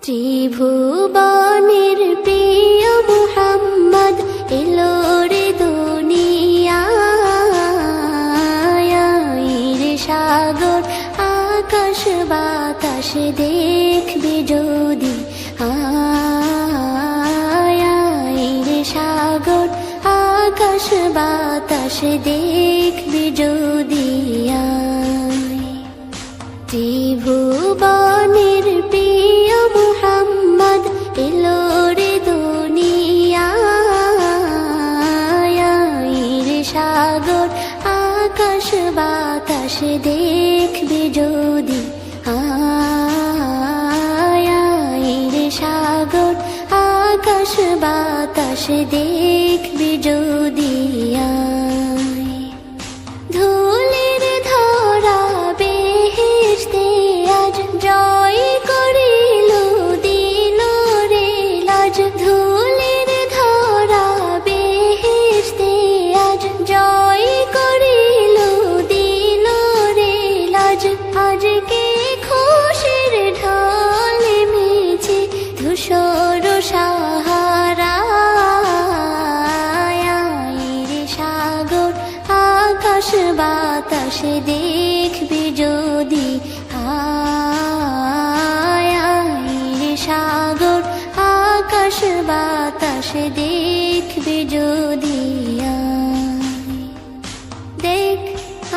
ত্রিভুবনের প্রিয় মুহাম্মদ এলো রে দুনিয়ায় রে সাগর আকাশ বাতাস দেখবে যদি রে সাগর আকাশ বাতাস দেখবে যদি ত্রিভুবনের প্রিয় মুহাম্মদ এলো রে দুনিয়ায় রে সাগর আকাশ বাতাস দেখবে যদি রে সাগর আকাশ বাতাস দেখবে যদি ধুলির ধরা বেহেশতে আজ জয় করিল দিল রে লাজ ধুলির ধরা বেহেশতে আজ জয় করিল দিল রে লাজ আজকে খুশির ঢল মেছে ধূসর সাহারা রে সাগর আকাশ বাতাস দেখবে যদি রে সাগর আকাশ বাতাস দেখবে যদি দেখ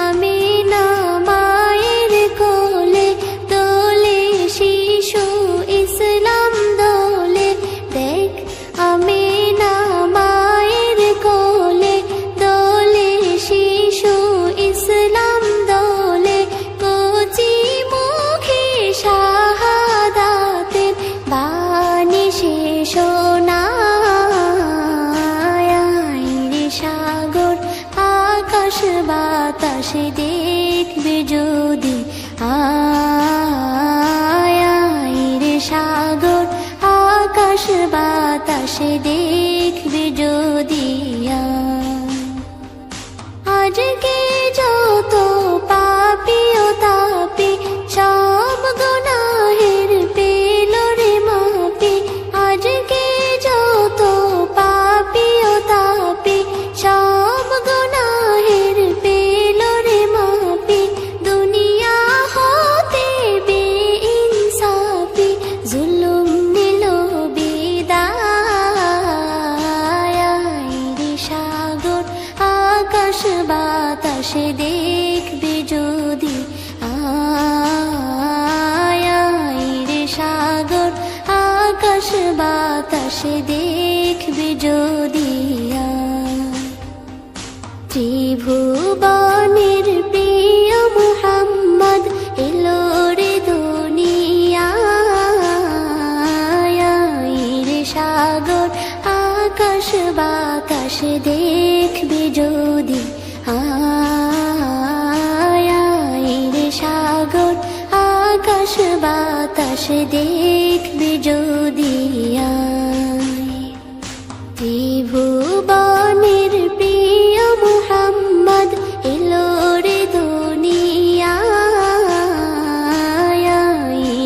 আমি না মায়ের কোলে দোলে শিশু ইসলাম দোলে দেখ আমি না মায়ের কোলে দোলে শিশু ইসলাম দোলে কচি মুখে শাহাদাতের বাণী শেষ রে সাগর আকাশ বাতাস দেখবে যদি রে সাগর আকাশ বাতাস দেখবে যদি আজকে যত পাপী ও তাপী সব গুনাহের পেল রে মাপি আজকে যত পাপী ও তাপী সব গুনাহের পেল রে মাপি দুনিয়া হতে বেইনসাফি জুলুম নিল বিদায় রে সাগর আকাশ বাতাস দেখবে যদি রে সাগর আকাশ বাতাস দেখবে যদি ত্রিভুবনের প্রিয় মুহাম্মদ এলো রে দুনিয়ায় রে সাগর আকাশ বাতাস দেখবে যদি রে সাগর আকাশ বাতাস দেখবে যদি ত্রিভুবনের প্রিয় মুহাম্মদ এলো রে দুনিয়ায়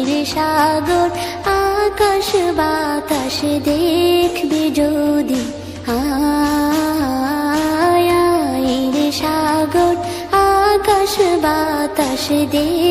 রে সাগর আকাশ বাতাস দেখবে যদি রে সাগর আকাশ বাতাস দেখবে